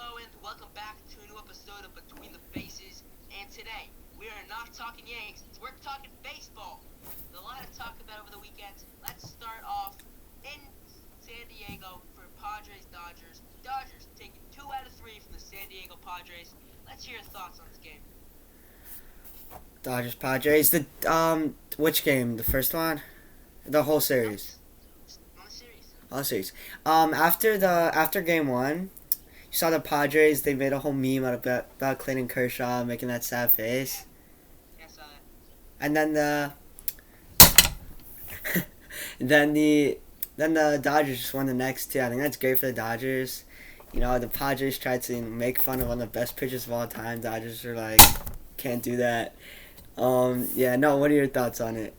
Hello and welcome back to a new episode of Between the Bases. And today, we are not talking Yanks, we're talking baseball. There's a lot to talk about over the weekend. Let's start off in San Diego for Padres Dodgers. Dodgers taking 2 out of 3 from the San Diego Padres. Let's hear your thoughts on this game. Dodgers Padres. The which game? The first one? The whole series. On the series. All series. After game one, you saw the Padres. They made a whole meme about Clayton Kershaw making that sad face, Yeah, I saw that. and then the Dodgers just won the next two. I think that's great for the Dodgers. You know, the Padres tried to make fun of one of the best pitchers of all time. Dodgers are like, can't do that. Yeah, no. What are your thoughts on it?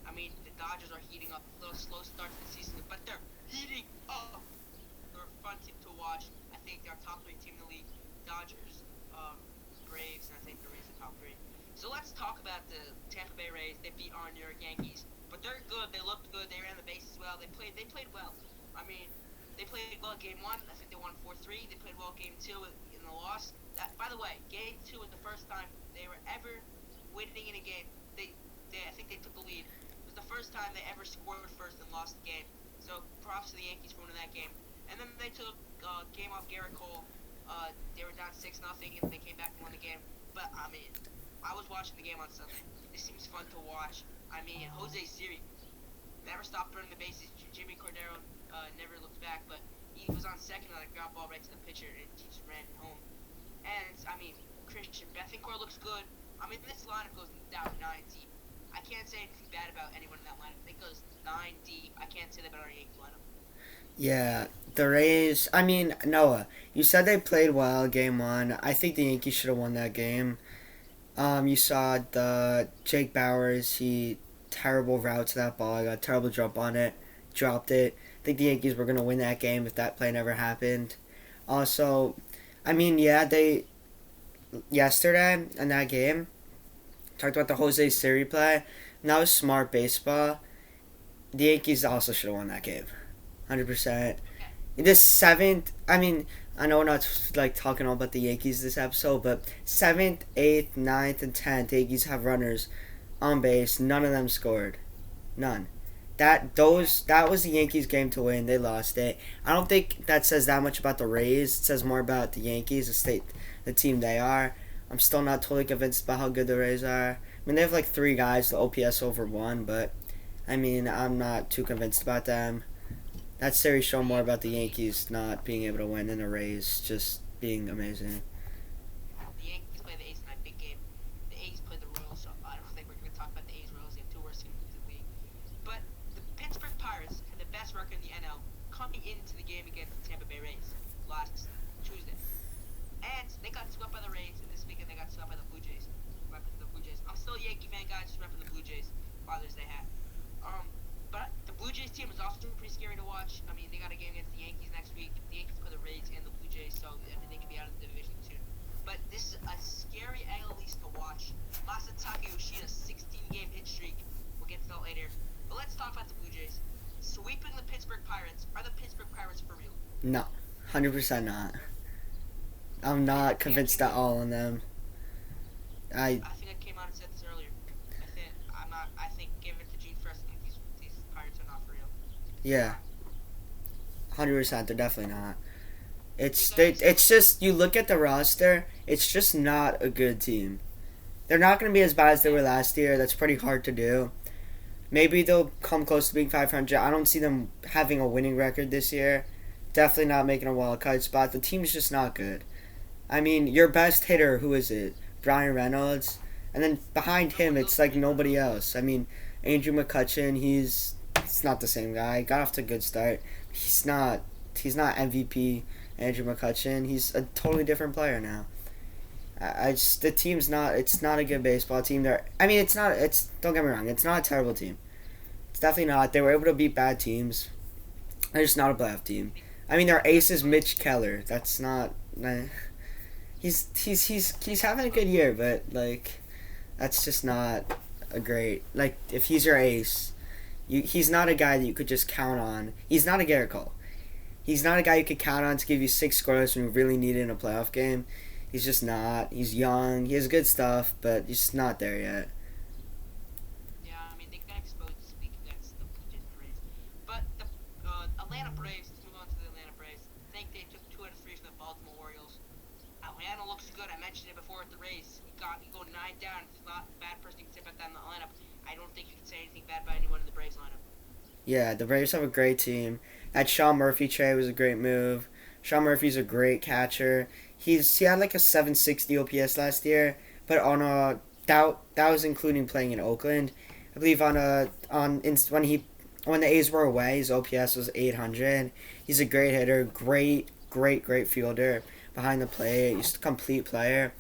I mean, the Dodgers are heating up. A little slow start to the season, but they're heating up. They're a fun team to watch. I think they're top 3 team in the league. Dodgers, Braves, and I think the Rays are top 3. So let's talk about the Tampa Bay Rays. They beat our New York Yankees, but they're good. They looked good. They ran the bases well. They played well. I mean, they played well game 1. I think they won 4-3. They played well game 2 in the loss. That, by the way, game 2 was the first time they were ever winning in a game. I think they took the lead. It was the first time they ever scored first and lost the game. So props to the Yankees for winning that game. And then they took game off Garrett Cole. They were down 6-0, and they came back and won the game. But I mean, I was watching the game on Sunday. It seems fun to watch. I mean, Jose Siri never stopped running the bases. Jimmy Cordero never looked back, but he was on second on a ground ball right to the pitcher, and he just ran home. And I mean, Christian Bethancourt looks good. I mean, this lineup goes down 9 deep. I can't say anything bad about anyone in that lineup. It goes 9 deep. I can't say that about our Yankees lineup. Yeah, the Rays. I mean, Noah, you said they played well game 1. I think the Yankees should have won that game. You saw the Jake Bowers. He terrible route to that ball. I got a terrible drop on it. Dropped it. I think the Yankees were gonna win that game if that play never happened. Also, I mean, yeah, they yesterday in that game talked about the Jose Siri play, and that was smart baseball. The Yankees also should have won that game, 100%. The seventh, I mean, I know we're not like talking all about the Yankees this episode, but 7th, 8th, 9th, and 10th, Yankees have runners on base. None of them scored, none. That was the Yankees' game to win. They lost it. I don't think that says that much about the Rays. It says more about the Yankees, the team they are. I'm still not totally convinced about how good the Rays are. I mean, they have like 3 guys, the OPS over 1, but I mean, I'm not too convinced about them. That series showed more about the Yankees not being able to win than the Rays just being amazing. The Yankees play the A's in that big game. The A's play the Royals, so I don't think we're going to talk about the A's Royals. They have 2 worst teams in the league. But the Pittsburgh Pirates had the best record in the NL coming into the game against the Tampa Bay Rays last Tuesday. And they got swept by the Rays, and this weekend they got swept by the Blue Jays. I'm still a Yankee fan, guys, just repping the Blue Jays. Father's Day hat. But the Blue Jays team is also pretty scary to watch. I mean, they got a game against the Yankees next week. The Yankees play the Rays and the Blue Jays, so I mean, they can be out of the division soon. But this is a scary AL East to watch. Masataka Yoshida's 16-game hit streak. We'll get to that later. But let's talk about the Blue Jays. Sweeping the Pittsburgh Pirates. Are the Pittsburgh Pirates for real? No, 100% not. I'm not convinced at all on them. I think I came out and said this earlier. I think give it to June 1st. I think these Pirates are not for real. Yeah, 100%. They're definitely not. It's just you look at the roster. It's just not a good team. They're not going to be as bad as they were last year. That's pretty hard to do. Maybe they'll come close to being 500. I don't see them having a winning record this year. Definitely not making a wild card spot. The team's just not good. I mean, your best hitter, who is it? Brian Reynolds. And then behind him, it's like nobody else. I mean, Andrew McCutchen, he's not the same guy. Got off to a good start. He's not MVP Andrew McCutchen. He's a totally different player now. The team's not. It's not a good baseball team. It's not. Don't get me wrong. It's not a terrible team. It's definitely not. They were able to beat bad teams. They're just not a playoff team. I mean, their ace is Mitch Keller. That's not. He's having a good year, but like, that's just not a great. Like, if he's your ace, he's not a guy that you could just count on. He's not a Garrett Cole. He's not a guy you could count on to give you 6 scorers when you really need it in a playoff game. He's just not. He's young. He has good stuff, but he's just not there yet. Yeah, I mean they got exposed this week against the Blue Jays and Rays, but the Atlanta Braves. Let's move on to the Atlanta Braves. I think they took 2 out of 3 from the Baltimore Orioles. Atlanta looks good. I mentioned it before at the Rays. You go 9 down. It's not a bad person you can say about that in the lineup. I don't think you can say anything bad about anyone in the Braves lineup. Yeah, the Braves have a great team. That Sean Murphy trade was a great move. Sean Murphy's a great catcher. He had like a 760 OPS last year, but on a that was including playing in Oakland. I believe when the A's were away, his OPS was 800. He's a great hitter, great fielder behind the plate. He's a complete player.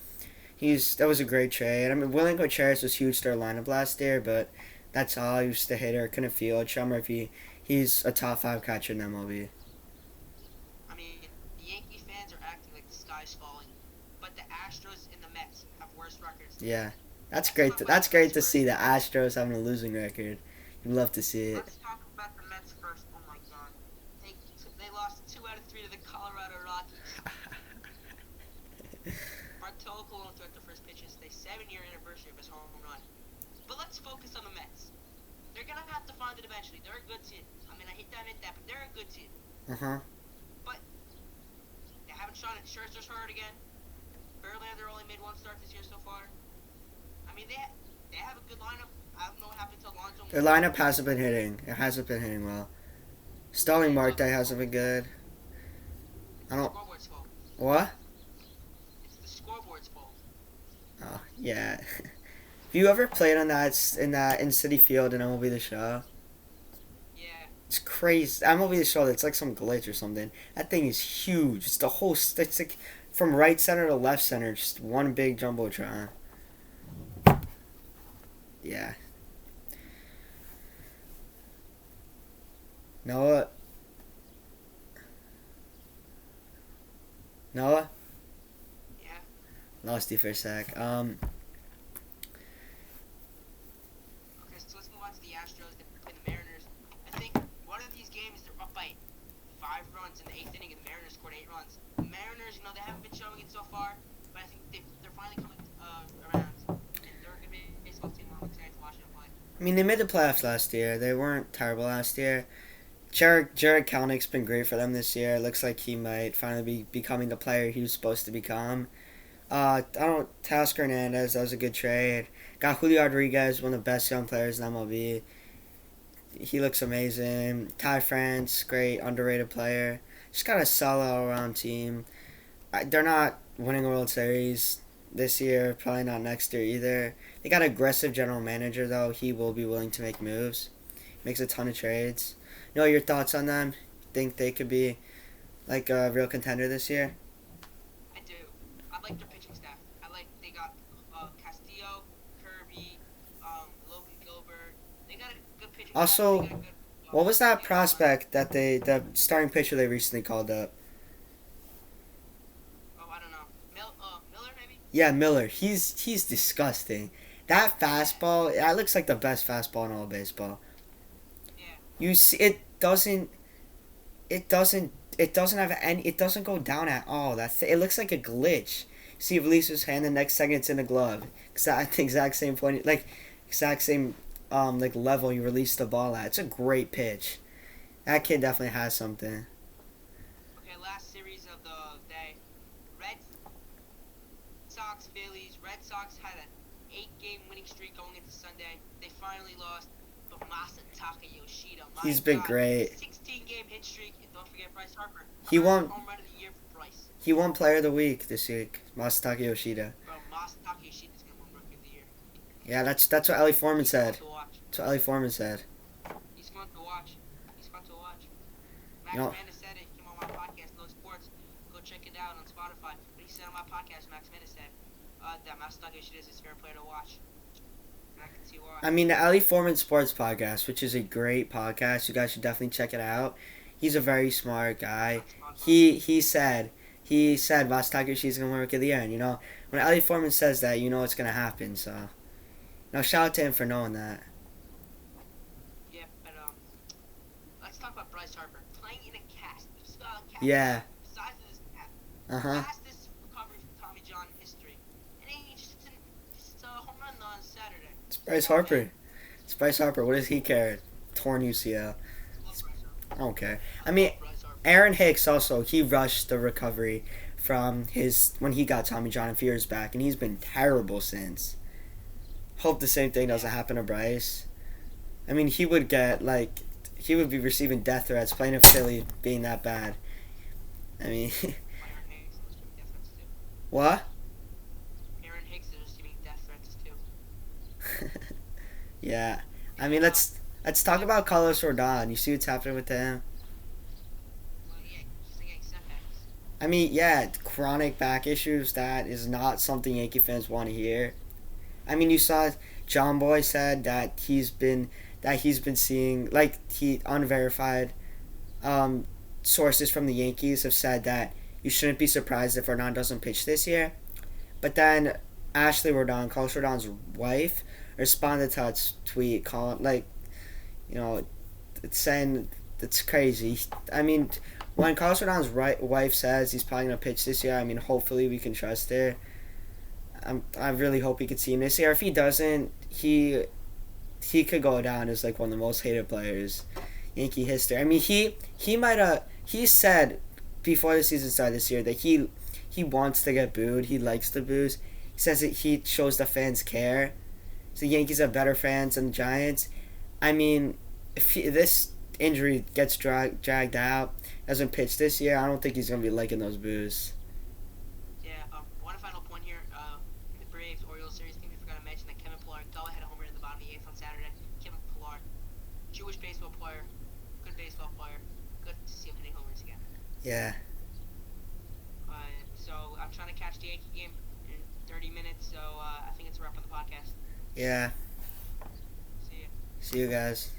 That was a great trade. I mean, William Contreras was huge to our lineup last year, but that's all. He was just a hitter, couldn't field. Sean Murphy, he's a top 5 catcher in MLB. I mean, the Yankee fans are acting like the sky's falling, but the Astros and the Mets have worse records. Yeah, that's great. That's great to see the Astros having a losing record. You'd love to see it. Let's talk about the Mets first. Oh my God, they lost 2 out of 3 to the Colorado Rockies. Bartolo Colon threw out the first pitch. It's the 7-year anniversary of his home run. But let's focus on the Mets. They're gonna have to find it eventually. They're a good team. I mean, I hate to admit that, but they're a good team. But they haven't shown it. Scherzer's hurt again. Verlander only made 1 start this year so far. I mean, they have a good lineup. I don't know what happened to Alonso. Their lineup hasn't been hitting. It hasn't been hitting well. Starling Marte hasn't been good. I don't. Scoreboard's fault. What? It's the scoreboard's fault. Oh yeah. Have you ever played on in City Field in MLB The Show? Yeah. It's crazy. MLB The Show. It's like some glitch or something. That thing is huge. It's the whole. It's like from right center to left center, just one big jumbotron. Yeah. Noah. Noah. Yeah. Lost you for a sec. Okay, so let's move on to the Astros. They play the Mariners. I think one of these games they're up by 5 runs in the 8th inning, and the Mariners scored 8 runs. The Mariners, they haven't been showing it so far, but I think they're finally coming around. And they're a good baseball team. I'm excited to watch them play. I mean, they made the playoffs last year. They weren't terrible last year. Jared Kelenick's been great for them this year. Looks like he might finally be becoming the player he was supposed to become. Teoscar Hernandez, that was a good trade. Got Julio Rodriguez, one of the best young players in MLB. He looks amazing. Ty France, great, underrated player. Just got a solid all-around team. They're not winning a World Series this year, probably not next year either. They got an aggressive general manager, though. He will be willing to make moves. Makes a ton of trades. Your thoughts on them? Think they could be like a real contender this year? I do. I like their pitching staff. They got Castillo, Kirby, Logan Gilbert. They got a good pitching Also, staff. what was that prospect that the starting pitcher they recently called up? Oh, I don't know. Miller maybe? Yeah, Miller. He's disgusting. That fastball, that looks like the best fastball in all of baseball. Yeah. You see, it doesn't have any. It doesn't go down at all. It looks like a glitch. See, if releases hand, the next second it's in the glove. Exact same point, exact same level you release the ball at. It's a great pitch. That kid definitely has something. Okay, last series of the day. Red Sox, Phillies. Red Sox had an 8-game winning streak going into Sunday. They finally lost, but Masataka Yoshida. He's been great. 16-game hit streak, and don't forget Bryce Harper. He won. Home run of the year for Bryce. He won Player of the Week this week. Masataka Yoshida. Bro, Masataka Yoshida's gonna win Rookie of the Year. Yeah, that's what Ellie Foreman said. He's fun to watch. That's what Ellie Foreman said. He's fun to watch. He's fun to watch. Max You know- Mendes said it. He came on my podcast, No Sports. Go check it out on Spotify. But he said on my podcast, Max Mendes said that Masataka Yoshida is his favorite player to watch. And I can see why. I mean, the Ellie Foreman Sports Podcast, which is a great podcast. You guys should definitely check it out. He's a very smart guy. He said Masataka Yoshida's gonna win Rookie of the Year, and when Ellie Foreman says that, it's gonna happen. So, shout out to him for knowing that. Yeah, but let's talk about Bryce Harper playing in a cast. You saw Yeah. Besides his hat. Uh huh. Fastest recovery from Tommy John in history. And he just a home run on Saturday. It's Bryce Come on, man. Harper. It's Bryce Harper. What does he care? Torn UCL. Love Bryce Harper. I don't care. I I mean, love Bryce Harper. Aaron Hicks also, he rushed the recovery from his when he got Tommy John a few years back, and he's been terrible since. Hope the same thing doesn't happen to Bryce. I mean, he would be receiving death threats playing in Philly being that bad. I mean, Aaron Hicks is receiving death threats too. what? Aaron Hicks is receiving death threats too. Yeah. I mean, let's talk about Carlos Rodon. You see what's happening with him? Well, yeah, he's getting setbacks. I mean, yeah, chronic back issues. That is not something Yankee fans want to hear. I mean, you saw John Boy said that he's been seeing he unverified sources from the Yankees have said that you shouldn't be surprised if Rodon doesn't pitch this year. But then Ashley Rodon, Carlos Rodon's wife, responded to that tweet calling it's saying it's crazy. I mean, when Carlos Rodon's wife says he's probably gonna pitch this year, I mean, hopefully we can trust her. I really hope he could see him this year. If he doesn't, he could go down as like one of the most hated players Yankee history. I mean, he said before the season started this year that he wants to get booed. He likes the boos. He says that he shows the fans care. So the Yankees have better fans than the Giants. I mean, if this injury gets dragged out, doesn't pitch this year, I don't think he's gonna be liking those boos. Yeah, one final point here. In the Braves-Orioles series, I think we forgot to mention that Kevin Pillar had a home run in the bottom of the eighth on Saturday. Kevin Pillar, Jewish baseball player, good baseball player. Good to see him hitting homers again. Yeah. So I'm trying to catch the Yankee game in 30 minutes, so I think it's a wrap on the podcast. Yeah. See ya. See you guys.